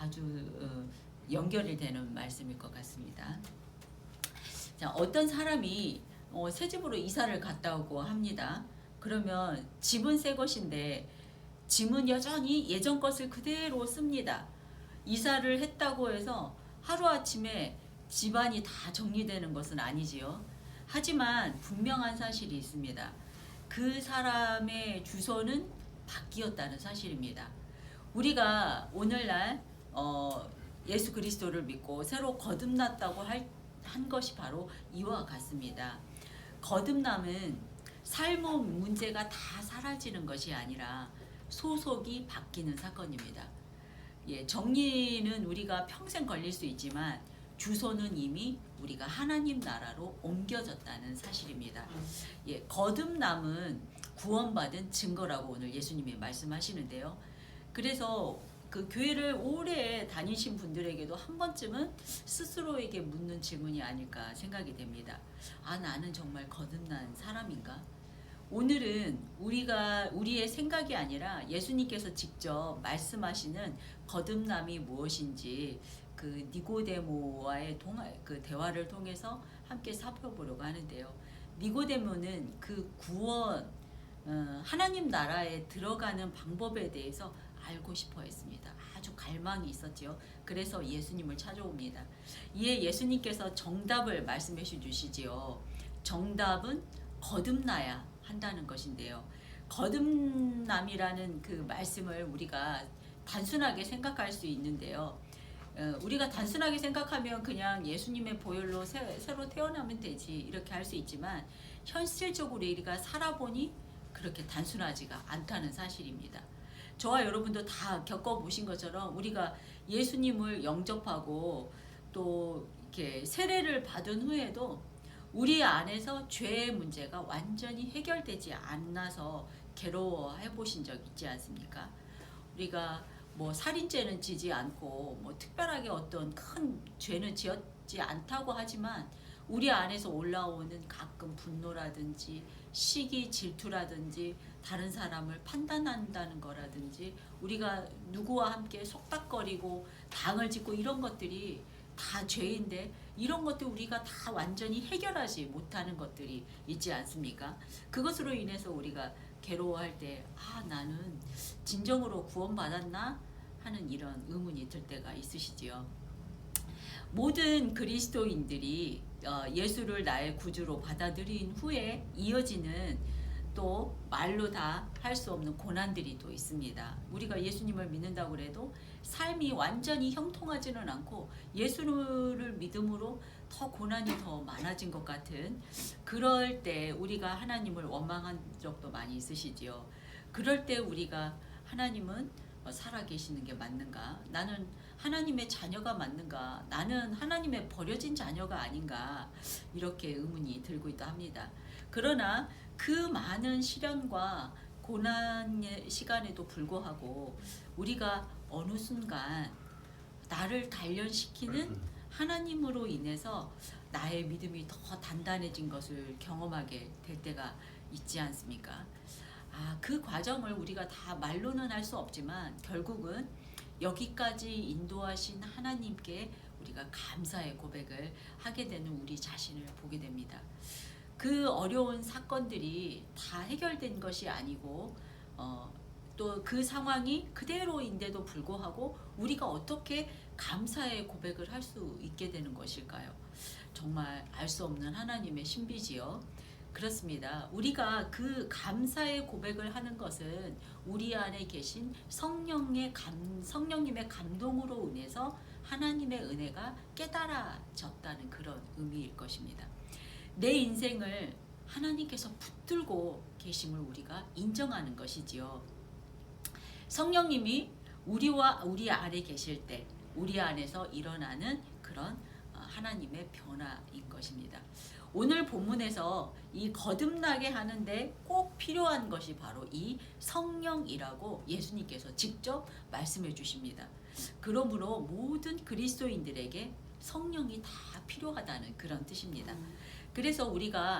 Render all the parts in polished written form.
아주 연결이 되는 말씀일 것 같습니다. 자, 어떤 사람이 새 집으로 이사를 갔다 오고 합니다. 그러면 집은 새 것인데 짐은 여전히 예전 것을 그대로 씁니다. 이사를 했다고 해서 하루아침에 집안이 다 정리되는 것은 아니지요. 하지만 분명한 사실이 있습니다. 그 사람의 주소는 바뀌었다는 사실입니다. 우리가 오늘날 예수 그리스도를 믿고 새로 거듭났다고 한 것이 바로 이와 같습니다. 거듭남은 삶의 문제가 다 사라지는 것이 아니라 소속이 바뀌는 사건입니다. 예, 정리는 우리가 평생 걸릴 수 있지만 주소는 이미 우리가 하나님 나라로 옮겨졌다는 사실입니다. 예, 거듭남은 구원받은 증거라고 오늘 예수님이 말씀하시는데요. 그래서 그 교회를 오래 다니신 분들에게도 한 번쯤은 스스로에게 묻는 질문이 아닐까 생각이 됩니다. 아, 나는 정말 거듭난 사람인가? 오늘은 우리의 생각이 아니라 예수님께서 직접 말씀하시는 거듭남이 무엇인지 그 니고데모와의 그 대화를 통해서 함께 살펴보려고 하는데요. 니고데모는 그 구원, 하나님 나라에 들어가는 방법에 대해서 알고 싶어 했습니다. 아주 갈망이 있었지요. 그래서 예수님을 찾아옵니다. 이에 예수님께서 정답을 말씀해 주시지요. 정답은 거듭나야 한다는 것인데요. 거듭남이라는 그 말씀을 우리가 단순하게 생각할 수 있는데요. 우리가 단순하게 생각하면 그냥 예수님의 보혈로 새로 태어나면 되지 이렇게 할 수 있지만 현실적으로 우리가 살아보니 그렇게 단순하지가 않다는 사실입니다. 저와 여러분도 다 겪어보신 것처럼 우리가 예수님을 영접하고 또 이렇게 세례를 받은 후에도 우리 안에서 죄의 문제가 완전히 해결되지 않아서 괴로워해 보신 적 있지 않습니까? 우리가 뭐 살인죄는 지지 않고 뭐 특별하게 어떤 큰 죄는 지었지 않다고 하지만 우리 안에서 올라오는 가끔 분노라든지 시기, 질투라든지 다른 사람을 판단한다는 거라든지 우리가 누구와 함께 속닥거리고 당을 짓고 이런 것들이 다 죄인데 이런 것들 우리가 다 완전히 해결하지 못하는 것들이 있지 않습니까? 그것으로 인해서 우리가 괴로워할 때 나는 진정으로 구원받았나 하는 이런 의문이 들 때가 있으시지요. 모든 그리스도인들이 예수를 나의 구주로 받아들인 후에 이어지는 또 말로 다 할 수 없는 고난들이 또 있습니다. 우리가 예수님을 믿는다고 해도 삶이 완전히 형통하지는 않고 예수를 믿음으로 더 고난이 더 많아진 것 같은 그럴 때 우리가 하나님을 원망한 적도 많이 있으시지요. 그럴 때 우리가 하나님은 살아계시는 게 맞는가? 나는 하나님의 자녀가 맞는가? 나는 하나님의 버려진 자녀가 아닌가? 이렇게 의문이 들고 있다 합니다. 그러나 그 많은 시련과 고난의 시간에도 불구하고 우리가 어느 순간 나를 단련시키는 하나님으로 인해서 나의 믿음이 더 단단해진 것을 경험하게 될 때가 있지 않습니까? 그 과정을 우리가 다 말로는 할 수 없지만 결국은 여기까지 인도하신 하나님께 우리가 감사의 고백을 하게 되는 우리 자신을 보게 됩니다. 그 어려운 사건들이 다 해결된 것이 아니고 또 그 상황이 그대로인데도 불구하고 우리가 어떻게 감사의 고백을 할 수 있게 되는 것일까요? 정말 알 수 없는 하나님의 신비지요. 그렇습니다. 우리가 그 감사의 고백을 하는 것은 우리 안에 계신 성령님의 감동으로 인해서 하나님의 은혜가 깨달아졌다는 그런 의미일 것입니다. 내 인생을 하나님께서 붙들고 계심을 우리가 인정하는 것이지요. 성령님이 우리 안에 계실 때 우리 안에서 일어나는 그런 하나님의 변화인 것입니다. 오늘 본문에서 이 거듭나게 하는데 꼭 필요한 것이 바로 이 성령이라고 예수님께서 직접 말씀해 주십니다. 그러므로 모든 그리스도인들에게 성령이 다 필요하다는 그런 뜻입니다. 그래서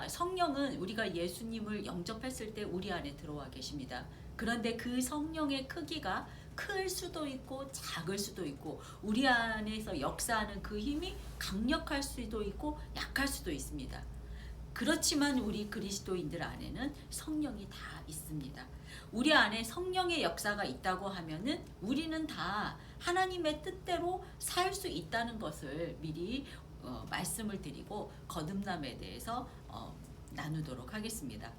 성령은 우리가 예수님을 영접했을 때 우리 안에 들어와 계십니다. 그런데 그 성령의 크기가 클 수도 있고 작을 수도 있고 우리 안에서 역사하는 그 힘이 강력할 수도 있고 약할 수도 있습니다. 그렇지만 우리 그리스도인들 안에는 성령이 다 있습니다. 우리 안에 성령의 역사가 있다고 하면은 우리는 다 하나님의 뜻대로 살 수 있다는 것을 미리 말씀을 드리고 거듭남에 대해서 나누도록 하겠습니다.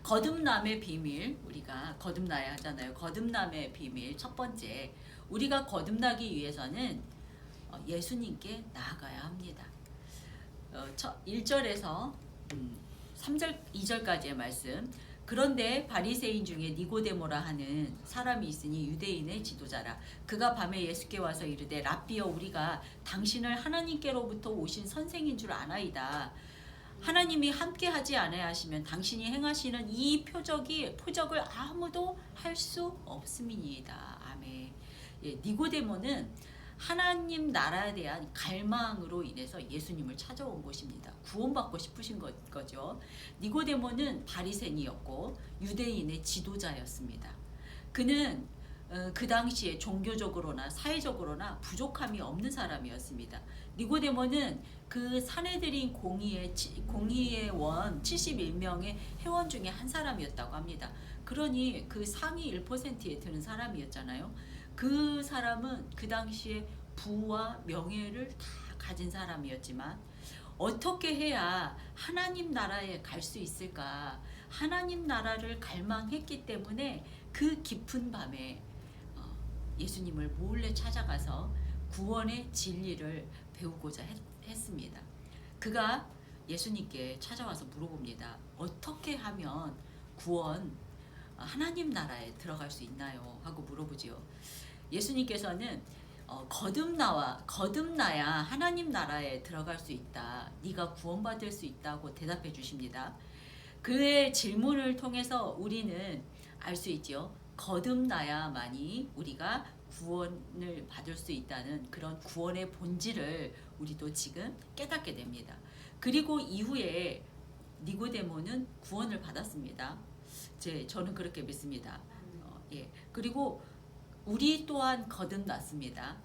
거듭남의 비밀, 우리가 거듭나야 하잖아요. 거듭남의 비밀 첫 번째, 우리가 거듭나기 위해서는 예수님께 나아가야 합니다. 1절에서 3절, 2절까지의 말씀. 그런데 바리새인 중에 니고데모라 하는 사람이 있으니 유대인의 지도자라. 그가 밤에 예수께 와서 이르되 랍비여, 우리가 당신을 하나님께로부터 오신 선생인 줄 아나이다. 하나님이 함께하지 아니하시면 당신이 행하시는 이 표적을 아무도 할 수 없음이니이다. 아멘. 예, 니고데모는 하나님 나라에 대한 갈망으로 인해서 예수님을 찾아온 것입니다. 구원받고 싶으신 거죠. 니고데모는 바리새인이었고 유대인의 지도자였습니다. 그는 그 당시에 종교적으로나 사회적으로나 부족함이 없는 사람이었습니다. 니고데모는 그 사내들인 공의의 원 71명의 회원 중에 한 사람이었다고 합니다. 그러니 그 상위 1%에 드는 사람이었잖아요. 그 사람은 그 당시에 부와 명예를 다 가진 사람이었지만 어떻게 해야 하나님 나라에 갈 수 있을까? 하나님 나라를 갈망했기 때문에 그 깊은 밤에 예수님을 몰래 찾아가서 구원의 진리를 배우고자 했습니다. 그가 예수님께 찾아와서 물어봅니다. 어떻게 하면 하나님 나라에 들어갈 수 있나요? 하고 물어보지요. 예수님께서는 거듭나야 하나님 나라에 들어갈 수 있다. 네가 구원받을 수 있다고 대답해 주십니다. 그의 질문을 통해서 우리는 알 수 있지요. 거듭나야만이 우리가 구원을 받을 수 있다는 그런 구원의 본질을 우리도 지금 깨닫게 됩니다. 그리고 이후에 니고데모는 구원을 받았습니다. 저는 그렇게 믿습니다. 그리고 우리 또한 거듭났습니다.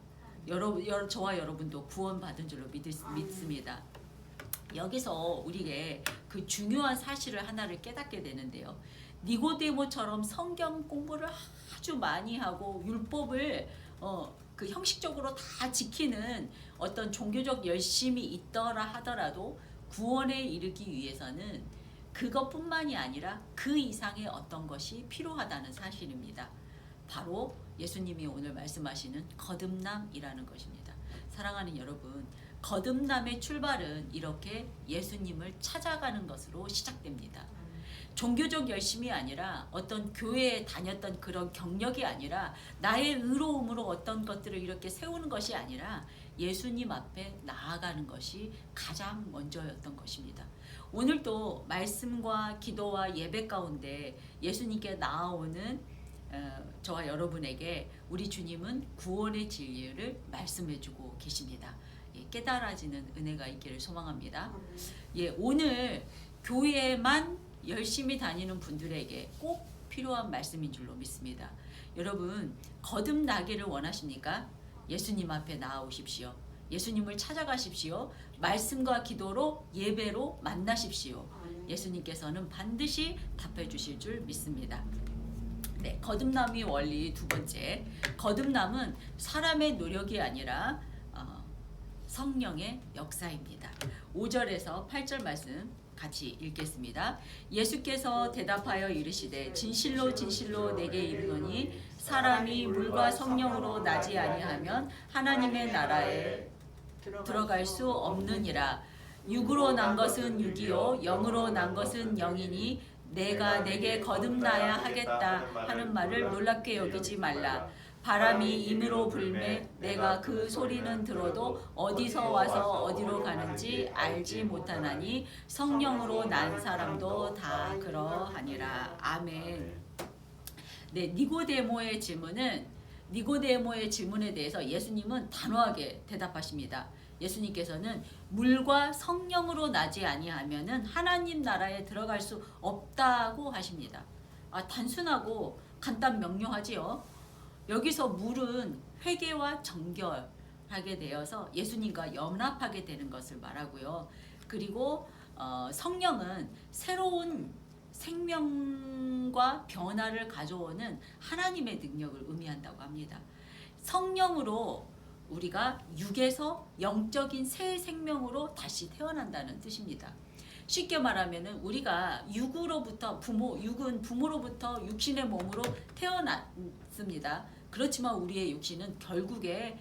저와 여러분도 구원받은 줄로 믿습니다. 여기서 우리에게 그 중요한 사실을 하나를 깨닫게 되는데요. 니고데모처럼 성경 공부를 아주 많이 하고 율법을 그 형식적으로 다 지키는 어떤 종교적 열심이 있더라 하더라도 구원에 이르기 위해서는 그것뿐만이 아니라 그 이상의 어떤 것이 필요하다는 사실입니다. 바로 예수님이 오늘 말씀하시는 거듭남이라는 것입니다. 사랑하는 여러분, 거듭남의 출발은 이렇게 예수님을 찾아가는 것으로 시작됩니다. 종교적 열심이 아니라 어떤 교회에 다녔던 그런 경력이 아니라 나의 의로움으로 어떤 것들을 이렇게 세우는 것이 아니라 예수님 앞에 나아가는 것이 가장 먼저였던 것입니다. 오늘도 말씀과 기도와 예배 가운데 예수님께 나아오는 저와 여러분에게 우리 주님은 구원의 진리를 말씀해주고 계십니다. 깨달아지는 은혜가 있기를 소망합니다. 오늘 교회에만 열심히 다니는 분들에게 꼭 필요한 말씀인 줄로 믿습니다. 여러분, 거듭나기를 원하십니까? 예수님 앞에 나아오십시오. 예수님을 찾아가십시오. 말씀과 기도로 예배로 만나십시오. 예수님께서는 반드시 답해 주실 줄 믿습니다. 네, 거듭남의 원리 두 번째. 거듭남은 사람의 노력이 아니라 성령의 역사입니다. 5절에서 8절 말씀 같이 읽겠습니다. 예수께서 대답하여 이르시되 진실로 진실로 내게 이르노니 사람이 물과 성령으로 나지 아니하면 하나님의 나라에 들어갈 수 없느니라. 육으로 난 것은 육이요 영으로 난 것은 영이니 내가 내게 거듭나야 하겠다 하는 말을 놀랍게 여기지 말라. 바람이 임으로 불매 내가 그 소리는 들어도 어디서 와서 어디로 가는지 알지 못하나니 성령으로 난 사람도 다 그러하니라. 아멘. 네, 니고데모의 질문에 대해서 예수님은 단호하게 대답하십니다. 예수님께서는 물과 성령으로 나지 아니하면은 하나님 나라에 들어갈 수 없다고 하십니다. 단순하고 간단 명료하지요. 여기서 물은 회개와 정결하게 되어서 예수님과 연합하게 되는 것을 말하고요. 그리고 성령은 새로운 생명과 변화를 가져오는 하나님의 능력을 의미한다고 합니다. 성령으로 우리가 육에서 영적인 새 생명으로 다시 태어난다는 뜻입니다. 쉽게 말하면은 우리가 육으로부터 육은 부모로부터 육신의 몸으로 태어났습니다. 그렇지만 우리의 육신은 결국에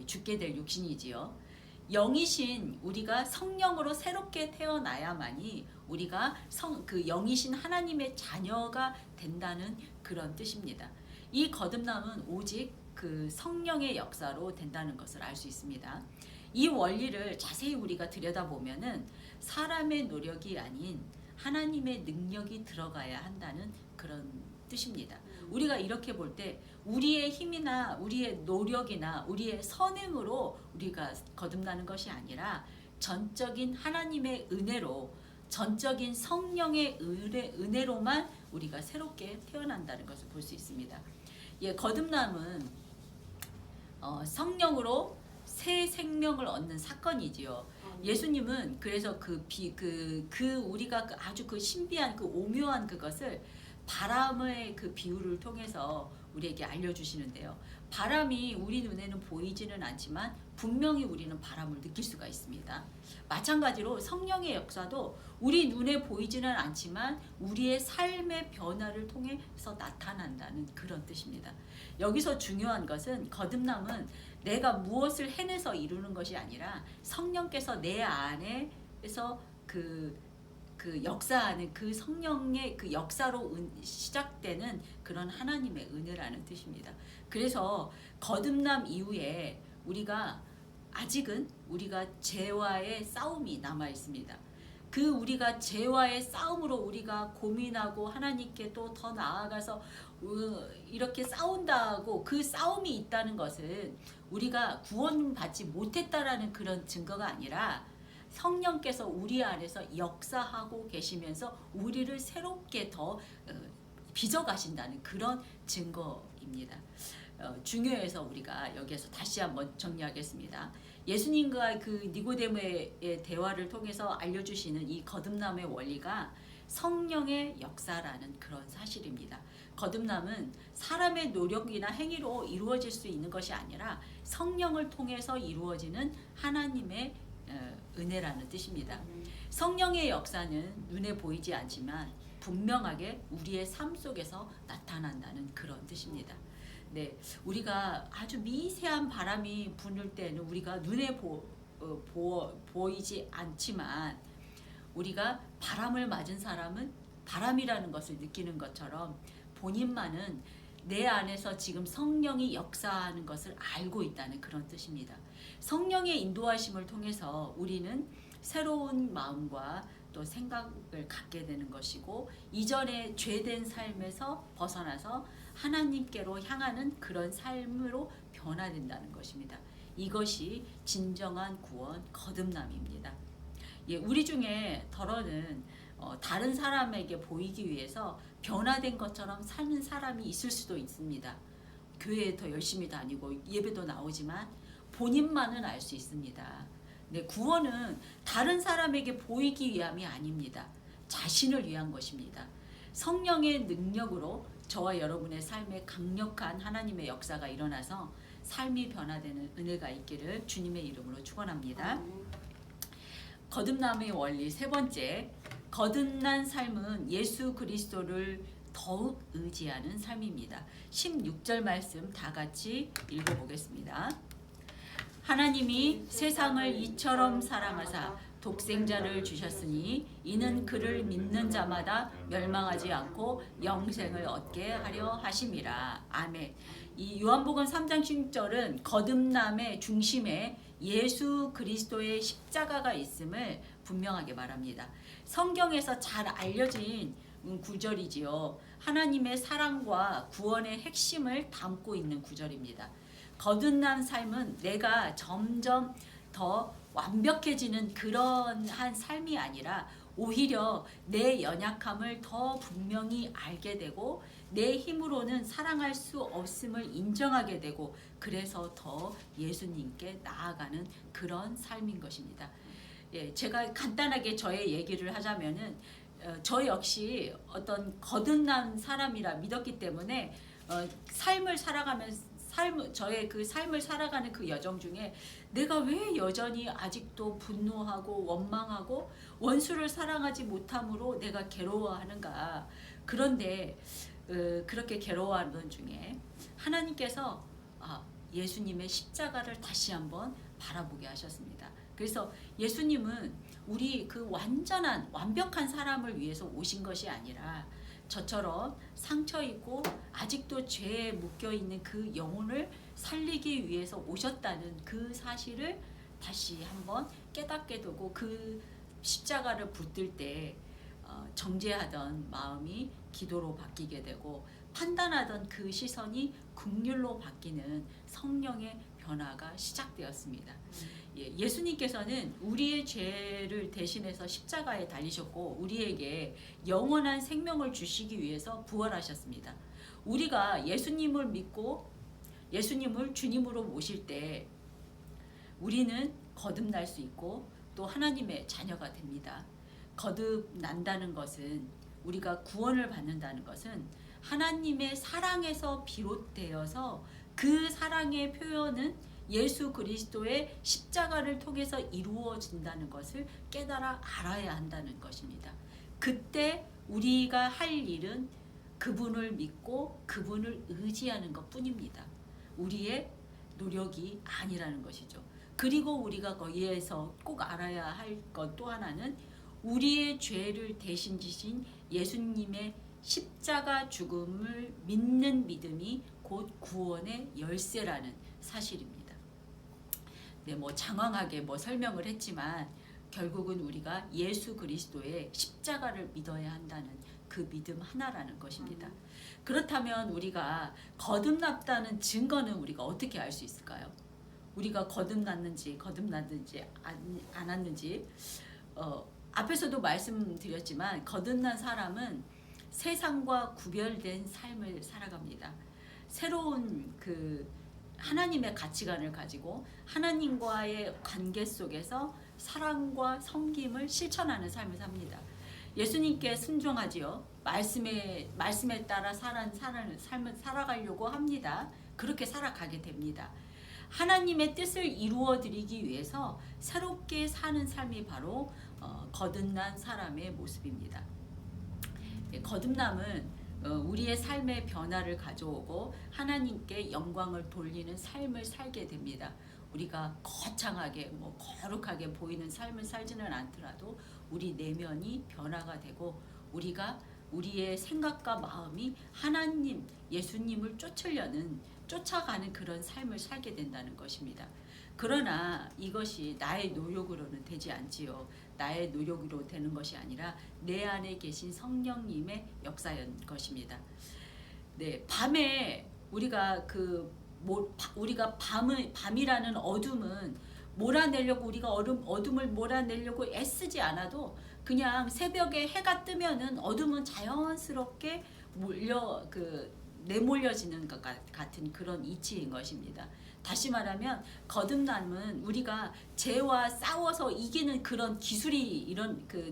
죽게 될 육신이지요. 영이신 우리가 성령으로 새롭게 태어나야만이 우리가 그 영이신 하나님의 자녀가 된다는 그런 뜻입니다. 이 거듭남은 오직 그 성령의 역사로 된다는 것을 알 수 있습니다. 이 원리를 자세히 우리가 들여다보면은 사람의 노력이 아닌 하나님의 능력이 들어가야 한다는 그런 뜻입니다. 우리가 이렇게 볼 때 우리의 힘이나 우리의 노력이나 우리의 선행으로 우리가 거듭나는 것이 아니라 전적인 하나님의 은혜로, 전적인 성령의 은혜로만 우리가 새롭게 태어난다는 것을 볼 수 있습니다. 예, 거듭남은 성령으로 새 생명을 얻는 사건이지요. 예수님은 그래서 우리가 아주 그 신비한 그 오묘한 그것을 바람의 그 비유를 통해서 우리에게 알려주시는데요. 바람이 우리 눈에는 보이지는 않지만 분명히 우리는 바람을 느낄 수가 있습니다. 마찬가지로 성령의 역사도 우리 눈에 보이지는 않지만 우리의 삶의 변화를 통해서 나타난다는 그런 뜻입니다. 여기서 중요한 것은 거듭남은 내가 무엇을 해내서 이루는 것이 아니라 성령께서 내 안에서 그 역사하는 그 성령의 그 역사로 시작되는 그런 하나님의 은혜라는 뜻입니다. 그래서 거듭남 이후에 아직은 우리가 죄와의 싸움이 남아 있습니다. 우리가 죄와의 싸움으로 우리가 고민하고 하나님께 또 더 나아가서 이렇게 싸운다고 그 싸움이 있다는 것은 우리가 구원받지 못했다라는 그런 증거가 아니라 성령께서 우리 안에서 역사하고 계시면서 우리를 새롭게 더 빚어가신다는 그런 증거입니다. 중요해서 우리가 여기에서 다시 한번 정리하겠습니다. 예수님과 그 니고데모의 대화를 통해서 알려주시는 이 거듭남의 원리가 성령의 역사라는 그런 사실입니다. 거듭남은 사람의 노력이나 행위로 이루어질 수 있는 것이 아니라 성령을 통해서 이루어지는 하나님의 은혜라는 뜻입니다. 성령의 역사는 눈에 보이지 않지만 분명하게 우리의 삶 속에서 나타난다는 그런 뜻입니다. 네, 우리가 아주 미세한 바람이 부는 때는 우리가 눈에 보이지 않지만 우리가 바람을 맞은 사람은 바람이라는 것을 느끼는 것처럼 본인만은 내 안에서 지금 성령이 역사하는 것을 알고 있다는 그런 뜻입니다. 성령의 인도하심을 통해서 우리는 새로운 마음과 또 생각을 갖게 되는 것이고 이전의 죄된 삶에서 벗어나서 하나님께로 향하는 그런 삶으로 변화된다는 것입니다. 이것이 진정한 구원, 거듭남입니다. 예, 우리 중에 더러는 다른 사람에게 보이기 위해서 변화된 것처럼 사는 사람이 있을 수도 있습니다. 교회에 더 열심히 다니고 예배도 나오지만 본인만은 알 수 있습니다. 네, 구원은 다른 사람에게 보이기 위함이 아닙니다. 자신을 위한 것입니다. 성령의 능력으로 저와 여러분의 삶에 강력한 하나님의 역사가 일어나서 삶이 변화되는 은혜가 있기를 주님의 이름으로 축원합니다. 거듭남의 원리 세 번째, 거듭난 삶은 예수 그리스도를 더욱 의지하는 삶입니다. 16절 말씀 다 같이 읽어보겠습니다. 하나님이 세상을 이처럼 사랑하사 독생자를 주셨으니 이는 그를 믿는 자마다 멸망하지 않고 영생을 얻게 하려 하심이라. 아멘. 이 요한복음 3장 16절은 거듭남의 중심에 예수 그리스도의 십자가가 있음을 분명하게 말합니다. 성경에서 잘 알려진 구절이지요. 하나님의 사랑과 구원의 핵심을 담고 있는 구절입니다. 거듭난 삶은 내가 점점 더 완벽해지는 그러한 삶이 아니라 오히려 내 연약함을 더 분명히 알게 되고 내 힘으로는 사랑할 수 없음을 인정하게 되고 그래서 더 예수님께 나아가는 그런 삶인 것입니다. 예, 제가 간단하게 저의 얘기를 하자면은 저 역시 어떤 거듭난 사람이라 믿었기 때문에 삶을 살아가면서 저의 그 삶을 살아가는 그 여정 중에 내가 왜 여전히 아직도 분노하고 원망하고 원수를 사랑하지 못함으로 내가 괴로워하는가. 그런데 그렇게 괴로워하는 중에 하나님께서 예수님의 십자가를 다시 한번 바라보게 하셨습니다. 그래서 예수님은 우리 그 완벽한 사람을 위해서 오신 것이 아니라 저처럼 상처 있고 아직도 죄에 묶여 있는 그 영혼을 살리기 위해서 오셨다는 그 사실을 다시 한번 깨닫게 되고 그 십자가를 붙들 때 정죄하던 마음이 기도로 바뀌게 되고 판단하던 그 시선이 긍휼로 바뀌는 성령의 변화가 시작되었습니다. 예수님께서는 우리의 죄를 대신해서 십자가에 달리셨고 우리에게 영원한 생명을 주시기 위해서 부활하셨습니다. 우리가 예수님을 믿고 예수님을 주님으로 모실 때 우리는 거듭날 수 있고 또 하나님의 자녀가 됩니다. 거듭난다는 것은 우리가 구원을 받는다는 것은 하나님의 사랑에서 비롯되어서 그 사랑의 표현은 예수 그리스도의 십자가를 통해서 이루어진다는 것을 깨달아 알아야 한다는 것입니다. 그때 우리가 할 일은 그분을 믿고 그분을 의지하는 것뿐입니다. 우리의 노력이 아니라는 것이죠. 그리고 우리가 거기에서 꼭 알아야 할 것 또 하나는 우리의 죄를 대신 지신 예수님의 십자가 죽음을 믿는 믿음이 곧 구원의 열쇠라는 사실입니다. 네, 장황하게 설명을 했지만 결국은 우리가 예수 그리스도의 십자가를 믿어야 한다는 그 믿음 하나라는 것입니다. 그렇다면 우리가 거듭났다는 증거는 우리가 어떻게 알 수 있을까요? 우리가 거듭났는지 안 왔는지 앞에서도 말씀드렸지만 거듭난 사람은 세상과 구별된 삶을 살아갑니다. 새로운 그 하나님의 가치관을 가지고 하나님과의 관계 속에서 사랑과 섬김을 실천하는 삶을 삽니다. 예수님께 순종하지요. 말씀에 따라 삶을 살아가려고 합니다. 그렇게 살아가게 됩니다. 하나님의 뜻을 이루어 드리기 위해서 새롭게 사는 삶이 바로 거듭난 사람의 모습입니다. 거듭남은 우리의 삶의 변화를 가져오고 하나님께 영광을 돌리는 삶을 살게 됩니다. 우리가 거창하게 거룩하게 보이는 삶을 살지는 않더라도 우리 내면이 변화가 되고 우리가 우리의 생각과 마음이 하나님, 예수님을 쫓아가는 그런 삶을 살게 된다는 것입니다. 그러나 이것이 나의 노력으로는 되지 않지요. 나의 노력으로 되는 것이 아니라 내 안에 계신 성령님의 역사인 것입니다. 네, 밤에 우리가 밤이라는 어둠은 몰아내려고 우리가 어둠을 몰아내려고 애쓰지 않아도 그냥 새벽에 해가 뜨면은 어둠은 자연스럽게 내몰려지는 것 같은 그런 이치인 것입니다. 다시 말하면 거듭남은 우리가 죄와 싸워서 이기는 그런 기술이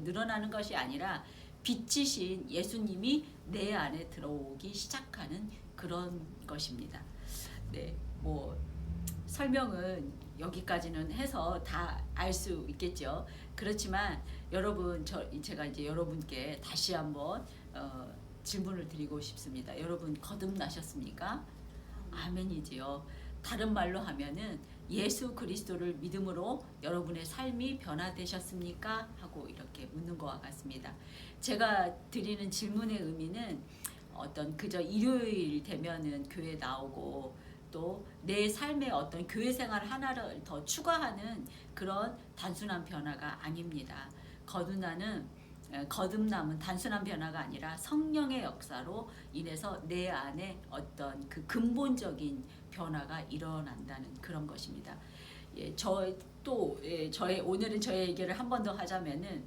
늘어나는 것이 아니라 빛이신 예수님이 내 안에 들어오기 시작하는 그런 것입니다. 네, 설명은 여기까지는 해서 다 알 수 있겠죠. 그렇지만 여러분, 제가 이제 여러분께 다시 한번 질문을 드리고 싶습니다. 여러분 거듭나셨습니까? 아멘이지요. 다른 말로 하면은 예수 그리스도를 믿음으로 여러분의 삶이 변화되셨습니까? 하고 이렇게 묻는 것과 같습니다. 제가 드리는 질문의 의미는 그저 일요일 되면은 교회 나오고 또 내 삶의 어떤 교회 생활 하나를 더 추가하는 그런 단순한 변화가 아닙니다. 거듭남은 단순한 변화가 아니라 성령의 역사로 인해서 내 안에 어떤 그 근본적인 변화가 일어난다는 그런 것입니다. 오늘은 저의 얘기를 한 번 더 하자면은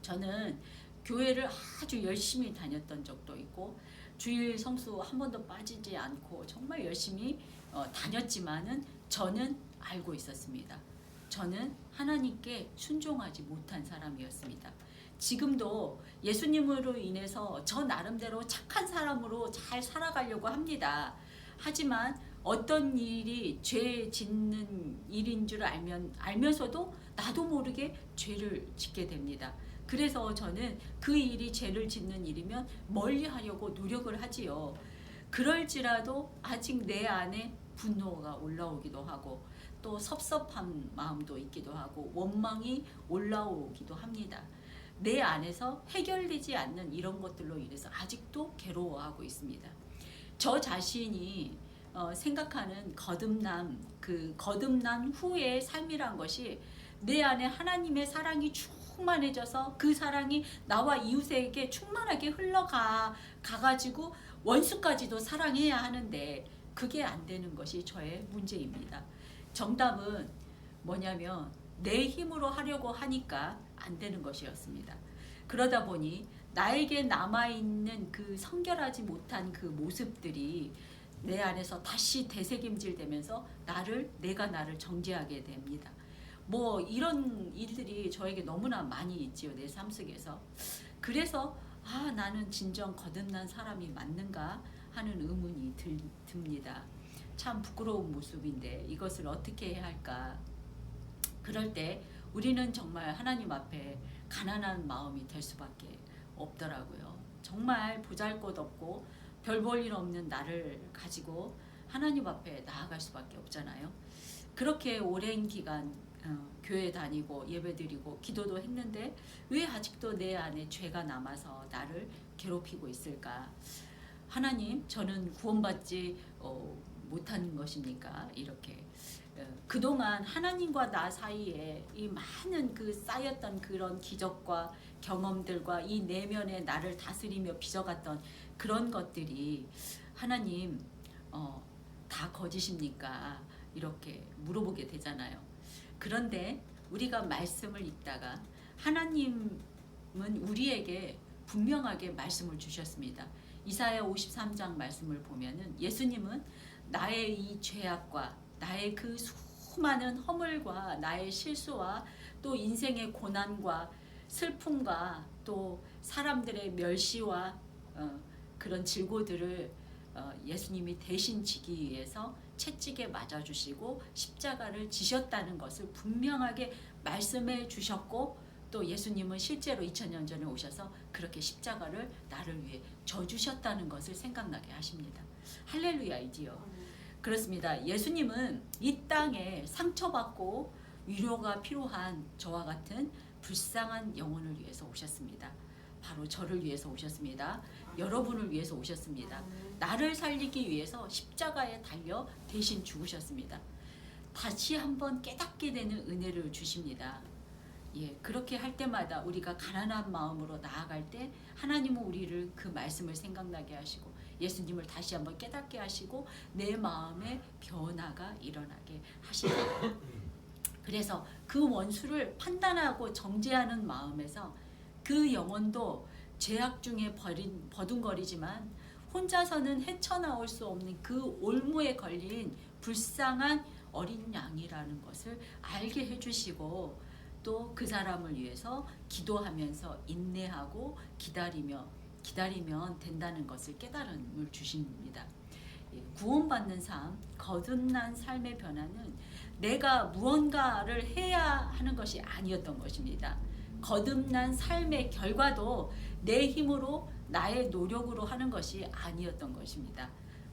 저는 교회를 아주 열심히 다녔던 적도 있고 주일 성수 한 번도 빠지지 않고 정말 열심히 다녔지만은 저는 알고 있었습니다. 저는 하나님께 순종하지 못한 사람이었습니다. 지금도 예수님으로 인해서 저 나름대로 착한 사람으로 잘 살아가려고 합니다. 하지만 어떤 일이 죄 짓는 일인 줄 알면서도 나도 모르게 죄를 짓게 됩니다. 그래서 저는 그 일이 죄를 짓는 일이면 멀리 하려고 노력을 하지요. 그럴지라도 아직 내 안에 분노가 올라오기도 하고 또 섭섭한 마음도 있기도 하고 원망이 올라오기도 합니다. 내 안에서 해결되지 않는 이런 것들로 인해서 아직도 괴로워하고 있습니다. 저 자신이 생각하는 거듭난 후의 삶이란 것이 내 안에 하나님의 사랑이 충만해져서 그 사랑이 나와 이웃에게 충만하게 가가지고 원수까지도 사랑해야 하는데 그게 안 되는 것이 저의 문제입니다. 정답은 뭐냐면 내 힘으로 하려고 하니까 안 되는 것이었습니다. 그러다 보니 나에게 남아있는 그 성결하지 못한 그 모습들이 내 안에서 다시 되새김질되면서 내가 나를 정죄하게 됩니다. 뭐 이런 일들이 저에게 너무나 많이 있지요, 내 삶 속에서. 그래서 나는 진정 거듭난 사람이 맞는가 하는 의문이 듭니다. 참 부끄러운 모습인데 이것을 어떻게 해야 할까? 그럴 때 우리는 정말 하나님 앞에 가난한 마음이 될 수밖에 없더라고요. 정말 보잘것없고 별 볼 일 없는 나를 가지고 하나님 앞에 나아갈 수밖에 없잖아요. 그렇게 오랜 기간 교회 다니고 예배드리고 기도도 했는데 왜 아직도 내 안에 죄가 남아서 나를 괴롭히고 있을까? 하나님, 저는 구원받지 못한 것입니까? 이렇게 그동안 하나님과 나 사이에 이 많은 그 쌓였던 그런 기적과 경험들과 이 내면의 나를 다스리며 빚어갔던 그런 것들이 하나님 다 거짓입니까? 이렇게 물어보게 되잖아요. 그런데 우리가 말씀을 읽다가 하나님은 우리에게 분명하게 말씀을 주셨습니다. 이사야 53장 말씀을 보면은 예수님은 나의 이 죄악과 나의 그 수많은 허물과 나의 실수와 또 인생의 고난과 슬픔과 또 사람들의 멸시와 그런 질고들을 예수님이 대신 지기 위해서 채찍에 맞아주시고 십자가를 지셨다는 것을 분명하게 말씀해 주셨고 또 예수님은 실제로 2000년 전에 오셔서 그렇게 십자가를 나를 위해 져주셨다는 것을 생각나게 하십니다. 할렐루야이지요. 그렇습니다. 예수님은 이 땅에 상처받고 위로가 필요한 저와 같은 불쌍한 영혼을 위해서 오셨습니다. 바로 저를 위해서 오셨습니다. 여러분을 위해서 오셨습니다. 나를 살리기 위해서 십자가에 달려 대신 죽으셨습니다. 다시 한번 깨닫게 되는 은혜를 주십니다. 그렇게 할 때마다 우리가 가난한 마음으로 나아갈 때 하나님은 우리를 그 말씀을 생각나게 하시고 예수님을 다시 한번 깨닫게 하시고 내 마음에 변화가 일어나게 하십니다. 그래서 그 원수를 판단하고 정죄하는 마음에서 그 영혼도 죄악 중에 버둥거리지만 혼자서는 헤쳐나올 수 없는 그 올무에 걸린 불쌍한 어린 양이라는 것을 알게 해주시고 또 그 사람을 위해서 기도하면서 인내하고 기다리면 된다는 것을 깨달음을 주십니다. 구원받는 삶, 거듭난 삶의 변화는 내가 무언가를 해야 하는 것이 아니었던 것입니다. 거듭난 삶의 결과도 내 힘으로 나의 노력으로 하는 것이 아니었던 것입니다.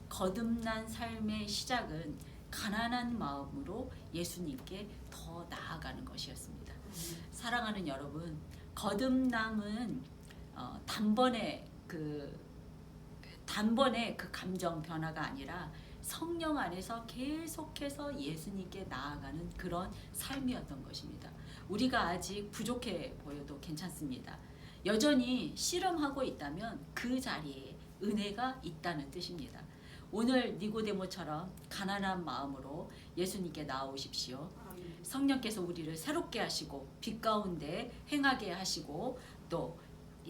거듭난 삶의 시작은 가난한 마음으로 예수님께 더 나아가는 것이었습니다. 사랑하는 여러분, 거듭남은 단번에 그 감정 변화가 아니라 성령 안에서 계속해서 예수님께 나아가는 그런 삶이었던 것입니다. 우리가 아직 부족해 보여도 괜찮습니다. 여전히 씨름하고 있다면 그 자리에 은혜가 있다는 뜻입니다. 오늘 니고데모처럼 가난한 마음으로 예수님께 나오십시오. 성령께서 우리를 새롭게 하시고 빛 가운데 행하게 하시고 또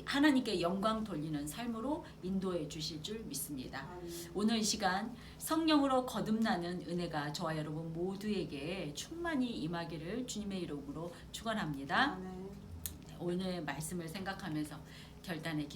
하나님께 영광 돌리는 삶으로 인도해 주실 줄 믿습니다. 오늘 이 시간 성령으로 거듭나는 은혜가 저와 여러분 모두에게 충만히 임하기를 주님의 이름으로 축원합니다. 오늘 말씀을 생각하면서 결단의